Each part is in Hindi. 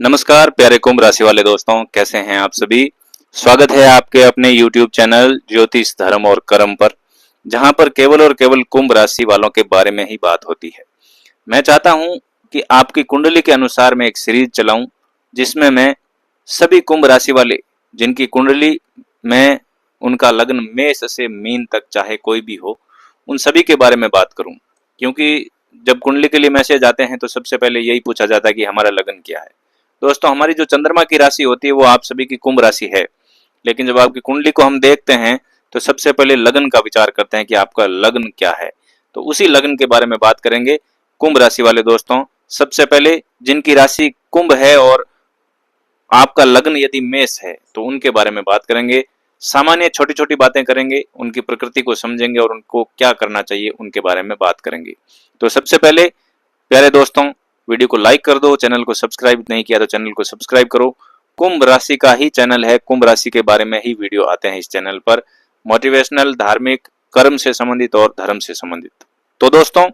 नमस्कार प्यारे कुंभ राशि वाले दोस्तों, कैसे हैं आप सभी। स्वागत है आपके अपने YouTube चैनल ज्योतिष धर्म और कर्म पर, जहां पर केवल और केवल कुंभ राशि वालों के बारे में ही बात होती है। मैं चाहता हूं कि आपकी कुंडली के अनुसार मैं एक सीरीज चलाऊं, जिसमें मैं सभी कुंभ राशि वाले जिनकी कुंडली में उनका लग्न मेष से मीन तक चाहे कोई भी हो, उन सभी के बारे में बात करूं। क्योंकि जब कुंडली के लिए मैसेज आते हैं तो सबसे पहले यही पूछा जाता है कि हमारा लग्न क्या है। दोस्तों, हमारी जो चंद्रमा की राशि होती है वो आप सभी की कुंभ राशि है, लेकिन जब आपकी कुंडली को हम देखते हैं तो सबसे पहले लग्न का विचार करते हैं कि आपका लग्न क्या है। तो उसी लग्न के बारे में बात करेंगे कुंभ राशि वाले दोस्तों। सबसे पहले जिनकी राशि कुंभ है और आपका लग्न यदि मेष है तो उनके बारे में बात करेंगे। सामान्य छोटी छोटी बातें करेंगे, उनकी प्रकृति को समझेंगे और उनको क्या करना चाहिए उनके बारे में बात करेंगे। तो सबसे पहले प्यारे दोस्तों, वीडियो को लाइक कर दो, चैनल को सब्सक्राइब नहीं किया तो चैनल को सब्सक्राइब करो। कुंभ राशि का ही चैनल है, कुंभ राशि के बारे में ही वीडियो आते हैं इस चैनल पर, मोटिवेशनल, धार्मिक, कर्म से संबंधित और धर्म से संबंधित। तो दोस्तों,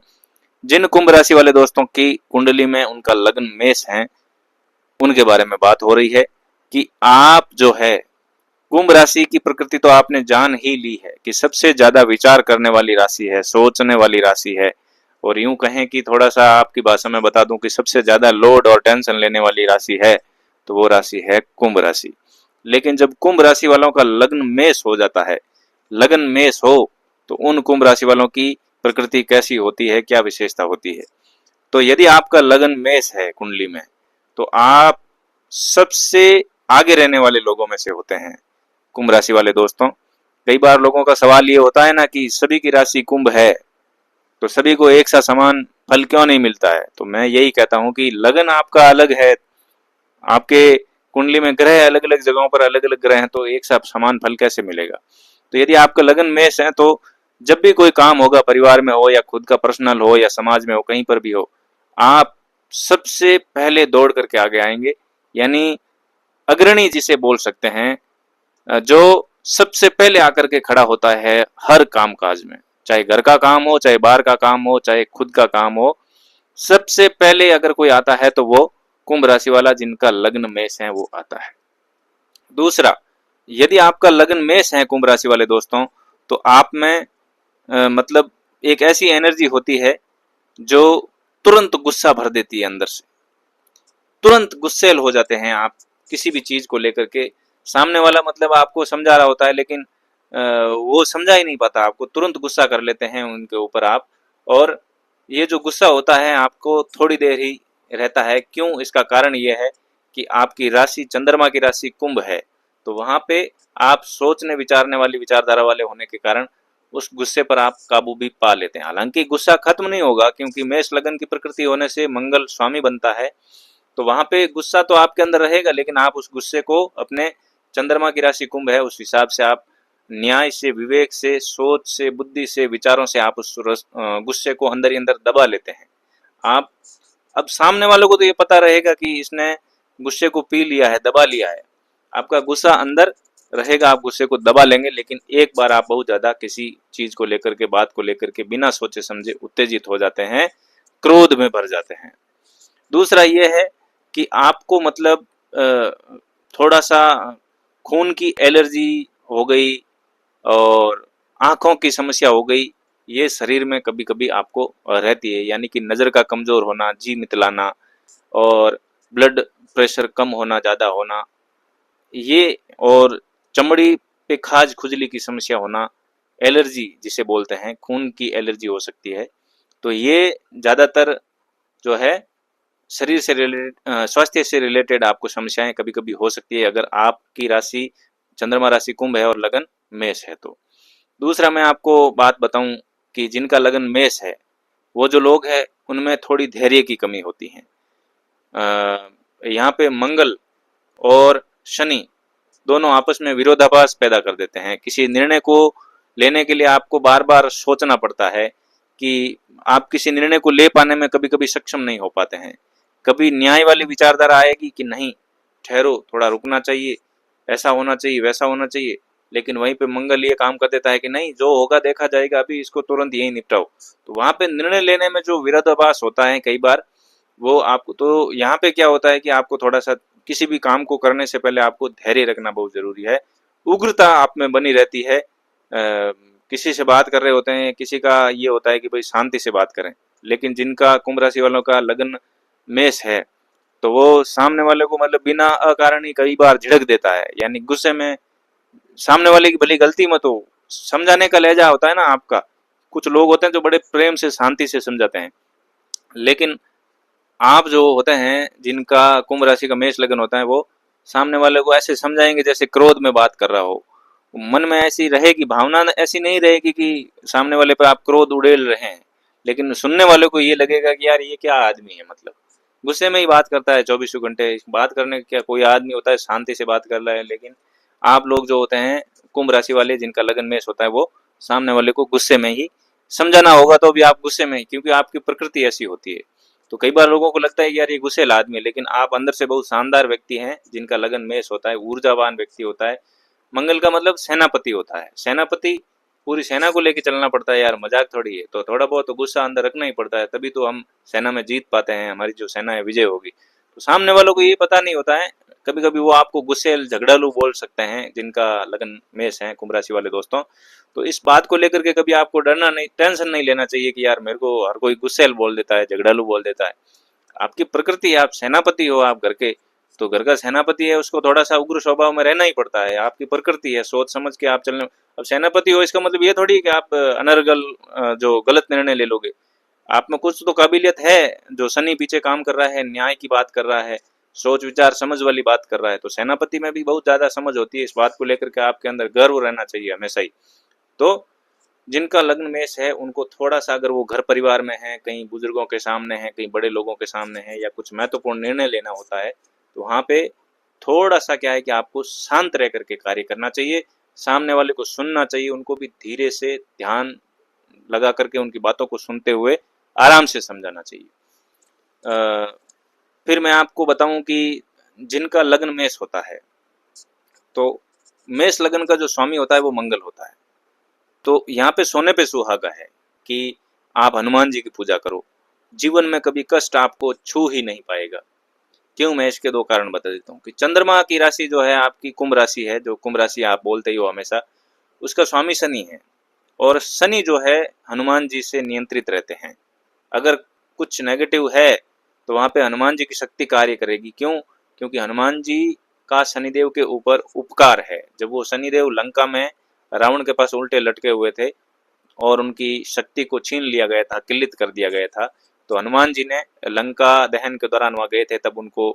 जिन कुंभ राशि वाले दोस्तों की कुंडली में उनका लग्न मेष है, उनके बारे में बात हो रही है कि आप जो है कुंभ राशि की प्रकृति तो आपने जान ही ली है कि सबसे ज्यादा विचार करने वाली राशि है, सोचने वाली राशि है। और यूं कहें कि थोड़ा सा आपकी भाषा में बता दूं कि सबसे ज्यादा लोड और टेंशन लेने वाली राशि है तो वो राशि है कुंभ राशि। लेकिन जब कुंभ राशि वालों का लग्न मेष हो जाता है, लग्न मेष हो, तो उन कुंभ राशि वालों की प्रकृति कैसी होती है, क्या विशेषता होती है। तो यदि आपका लग्न मेष है कुंडली में, तो आप सबसे आगे रहने वाले लोगों में से होते हैं कुंभ राशि वाले दोस्तों। कई बार लोगों का सवाल ये होता है ना कि सभी की राशि कुंभ है तो सभी को एक सा समान फल क्यों नहीं मिलता है। तो मैं यही कहता हूं कि लगन आपका अलग है, आपके कुंडली में ग्रह अलग अलग जगहों पर अलग अलग ग्रह हैं, तो एक सा समान फल कैसे मिलेगा। तो यदि आपका लगन मेष है तो जब भी कोई काम होगा, परिवार में हो या खुद का पर्सनल हो या समाज में हो, कहीं पर भी हो, आप सबसे पहले दौड़ करके आगे आएंगे। यानी अग्रणी जिसे बोल सकते हैं, जो सबसे पहले आकर के खड़ा होता है हर काम काज में, चाहे घर का काम हो, चाहे बाहर का काम हो, चाहे खुद का काम हो, सबसे पहले अगर कोई आता है तो वो कुंभ राशि वाला जिनका लग्न मेष है वो आता है। दूसरा, यदि आपका लग्न मेष है कुंभ राशि वाले दोस्तों, तो आप में मतलब एक ऐसी एनर्जी होती है जो तुरंत गुस्सा भर देती है अंदर से। तुरंत गुस्सेल हो जाते हैं आप किसी भी चीज को लेकर के। सामने वाला मतलब आपको समझा रहा होता है, लेकिन वो समझा ही नहीं पाता आपको, तुरंत गुस्सा कर लेते हैं उनके ऊपर आप। और ये जो गुस्सा होता है आपको थोड़ी देर ही रहता है। क्यों? इसका कारण ये है कि आपकी राशि, चंद्रमा की राशि कुंभ है, तो वहां पे आप सोचने विचारने वाली विचारधारा वाले होने के कारण उस गुस्से पर आप काबू भी पा लेते हैं। हालांकि गुस्सा खत्म नहीं होगा, क्योंकि मेष लगन की प्रकृति होने से मंगल स्वामी बनता है, तो वहां पे गुस्सा तो आपके अंदर रहेगा, लेकिन आप उस गुस्से को, अपने चंद्रमा की राशि कुंभ है उस हिसाब से आप न्याय से, विवेक से, सोच से, बुद्धि से, विचारों से आप उस गुस्से को अंदर ही अंदर दबा लेते हैं। आप अब सामने वालों को तो ये पता रहेगा कि इसने गुस्से को पी लिया है, दबा लिया है। आपका गुस्सा अंदर रहेगा, आप गुस्से को दबा लेंगे, लेकिन एक बार आप बहुत ज्यादा किसी चीज को लेकर के, बात को लेकर के बिना सोचे समझे उत्तेजित हो जाते हैं, क्रोध में भर जाते हैं। दूसरा ये है कि आपको मतलब थोड़ा सा खून की एलर्जी हो गई और आंखों की समस्या हो गई, ये शरीर में कभी कभी आपको रहती है। यानी कि नज़र का कमजोर होना, जी मितलाना और ब्लड प्रेशर कम होना, ज़्यादा होना, ये, और चमड़ी पे खाज खुजली की समस्या होना, एलर्जी जिसे बोलते हैं, खून की एलर्जी हो सकती है। तो ये ज़्यादातर जो है शरीर से रिलेटेड, स्वास्थ्य से रिलेटेड आपको समस्याएं कभी कभी हो सकती है अगर आपकी राशि, चंद्रमा राशि कुंभ है और लगन मेष है तो। दूसरा मैं आपको बात बताऊं कि जिनका लगन मेष है, वो जो लोग हैं उनमें थोड़ी धैर्य की कमी होती है। यहाँ पे मंगल और शनि दोनों आपस में विरोधाभास पैदा कर देते हैं। किसी निर्णय को लेने के लिए आपको बार बार सोचना पड़ता है कि आप किसी निर्णय को ले पाने में कभी कभी सक्षम नहीं हो पाते हैं। कभी न्याय वाली विचारधारा आएगी कि नहीं, ठहरो, थोड़ा रुकना चाहिए, ऐसा होना चाहिए, वैसा होना चाहिए, लेकिन वहीं पे मंगल ये काम कर देता है कि नहीं, जो होगा देखा जाएगा, अभी इसको तुरंत यही निपटाओ। तो वहां पे निर्णय लेने में जो विरोधाभास होता है कई बार, वो आपको तो यहाँ पे क्या होता है कि आपको थोड़ा सा किसी भी काम को करने से पहले आपको धैर्य रखना बहुत जरूरी है। उग्रता आप में बनी रहती है। किसी से बात कर रहे होते हैं, किसी का ये होता है कि भाई शांति से बात करें, लेकिन जिनका कुंभ राशि वालों का लगन मेष है तो वो सामने वाले को मतलब बिना अकारण ही कई बार झिड़क देता है, यानी गुस्से में सामने वाले की भली गलती मत हो, समझाने का लहजा होता है ना आपका। कुछ लोग होते हैं जो बड़े प्रेम से शांति से समझाते हैं, लेकिन आप जो होते हैं जिनका कुंभ राशि का मेष लगन होता है वो सामने वाले को ऐसे समझाएंगे जैसे क्रोध में बात कर रहा हो। मन में ऐसी रहेगी भावना, ऐसी नहीं रहेगी कि सामने वाले पे आप क्रोध उड़ेल रहे हैं, लेकिन सुनने वाले को ये लगेगा कि यार ये क्या आदमी है, मतलब गुस्से में ही बात करता है 24 घंटे। बात करने का क्या कोई आदमी होता है शांति से बात कर रहा है, लेकिन आप लोग जो होते हैं कुंभ राशि वाले जिनका लगन मेष होता है वो सामने वाले को गुस्से में ही समझाना होगा, तो भी आप गुस्से में ही, क्योंकि आपकी प्रकृति ऐसी होती है। तो कई बार लोगों को लगता है कि यार ये गुस्सेल आदमी है, लेकिन आप अंदर से बहुत शानदार व्यक्ति हैं जिनका लगन मेष होता है, ऊर्जावान व्यक्ति होता है। मंगल का मतलब सेनापति होता है। सेनापति पूरी सेना को लेकर चलना पड़ता है यार, मजाक थोड़ी है। तो थोड़ा बहुत तो गुस्सा अंदर रखना ही पड़ता है, तभी तो हम सेना में जीत पाते हैं, हमारी जो सेना है विजय होगी। तो सामने वालों को ये पता नहीं होता है, कभी कभी वो आपको गुस्सेल झगड़ालू बोल सकते हैं जिनका लगन मेष है कुंभ राशि वाले दोस्तों। तो इस बात को लेकर के कभी आपको डरना नहीं, टेंशन नहीं लेना चाहिए कि यार मेरे को हर कोई गुस्सेल बोल देता है, झगड़ालू बोल देता है। आपकी प्रकृति है, आप सेनापति हो आप घर के, तो घर का सेनापति है उसको थोड़ा सा उग्र स्वभाव में रहना ही पड़ता है। आपकी प्रकृति है, सोच समझ के आप चलने। अब सेनापति हो इसका मतलब ये थोड़ी है कि आप अनर्गल जो गलत निर्णय ले लोगे। आप में कुछ तो काबिलियत है, जो शनि पीछे काम कर रहा है, न्याय की बात कर रहा है, सोच विचार समझ वाली बात कर रहा है। तो सेनापति में भी बहुत ज्यादा समझ होती है, इस बात को लेकर के आपके अंदर गर्व रहना चाहिए हमेशा ही। तो जिनका लग्न मेष है उनको थोड़ा सा, अगर वो घर परिवार में है, कहीं बुजुर्गों के सामने है, कहीं बड़े लोगों के सामने है, या कुछ महत्वपूर्ण निर्णय लेना होता है, तो वहां पे थोड़ा सा क्या है कि आपको शांत रह करके कार्य करना चाहिए। सामने वाले को सुनना चाहिए, उनको भी धीरे से ध्यान लगा करके उनकी बातों को सुनते हुए आराम से समझाना चाहिए। फिर मैं आपको बताऊं कि जिनका लग्न मेष होता है, तो मेष लग्न का जो स्वामी होता है वो मंगल होता है। तो यहाँ पे सोने पे सुहागा है कि आप हनुमान जी की पूजा करो, जीवन में कभी कष्ट आपको छू ही नहीं पाएगा। क्यों? मैं इसके दो कारण बता देता हूँ कि चंद्रमा की राशि जो है आपकी कुंभ राशि है, जो कुंभ राशि आप बोलते ही हो हमेशा, उसका स्वामी शनि है। और शनि जो है हनुमान जी से नियंत्रित रहते हैं। अगर कुछ नेगेटिव है तो वहां पे हनुमान जी की शक्ति कार्य करेगी। क्यों? क्योंकि हनुमान जी का शनिदेव के ऊपर उपकार है। जब वो शनिदेव लंका में रावण के पास उल्टे लटके हुए थे और उनकी शक्ति को छीन लिया गया था, किलित कर दिया गया था, तो हनुमान जी ने लंका दहन के दौरान वहां गए थे, तब उनको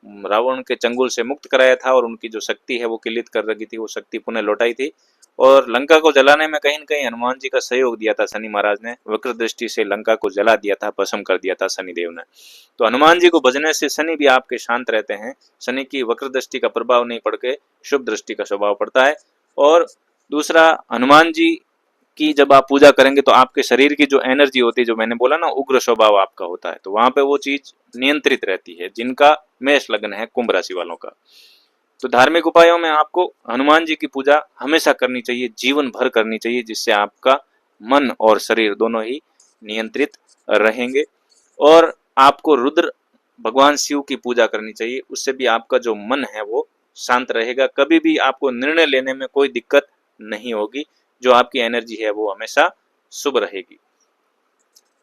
रावण के चंगुल से मुक्त कराया था और उनकी जो शक्ति है वो किलित कर रखी थी, वो शक्ति पुनः लौटाई थी। और लंका को जलाने में कहीं न कहीं हनुमान जी का सहयोग दिया था शनि महाराज ने। वक्र दृष्टि से लंका को जला दिया था, भस्म कर दिया था शनिदेव ने। तो हनुमान जी को भजने से शनि भी आपके शांत रहते हैं। शनि की वक्र दृष्टि का प्रभाव नहीं पड़ के शुभ दृष्टि का स्वभाव पड़ता है। और दूसरा, हनुमान जी की जब आप पूजा करेंगे तो आपके शरीर की जो एनर्जी होती है, जो मैंने बोला ना उग्र स्वभाव आपका होता है, तो वहां पे वो चीज नियंत्रित रहती है जिनका मेष लग्न है कुंभ राशि वालों का। तो धार्मिक उपायों में आपको हनुमान जी की पूजा हमेशा करनी चाहिए, जीवन भर करनी चाहिए, जिससे आपका मन और शरीर दोनों ही नियंत्रित रहेंगे। और आपको रुद्र भगवान शिव की पूजा करनी चाहिए, उससे भी आपका जो मन है वो शांत रहेगा। कभी भी आपको निर्णय लेने में कोई दिक्कत नहीं होगी, जो आपकी एनर्जी है वो हमेशा शुभ रहेगी।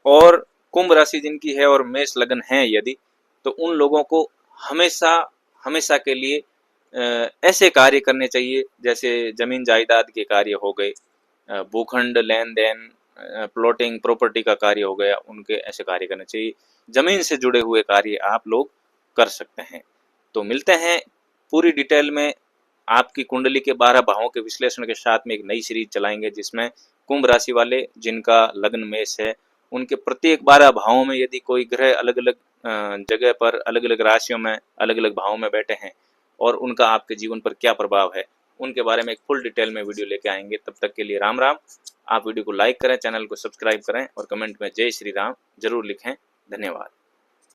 और कुंभ राशि जिनकी है और मेष लग्न है यदि, तो उन लोगों को हमेशा हमेशा के लिए ऐसे कार्य करने चाहिए, जैसे जमीन जायदाद के कार्य हो गए, भूखंड लेन देन, प्लॉटिंग प्रॉपर्टी का कार्य हो गया, उनके ऐसे कार्य करने चाहिए। जमीन से जुड़े हुए कार्य आप लोग कर सकते हैं। तो मिलते हैं पूरी डिटेल में, आपकी कुंडली के 12 भावों के विश्लेषण के साथ में एक नई सीरीज चलाएंगे, जिसमें कुंभ राशि वाले जिनका लग्न मेष है, उनके प्रत्येक 12 भावों में यदि कोई ग्रह अलग अलग जगह पर, अलग अलग राशियों में, अलग अलग भावों में बैठे हैं और उनका आपके जीवन पर क्या प्रभाव है, उनके बारे में एक फुल डिटेल में वीडियो लेके आएंगे। तब तक के लिए राम राम। आप वीडियो को लाइक करें, चैनल को सब्सक्राइब करें और कमेंट में जय श्री राम जरूर लिखें। धन्यवाद।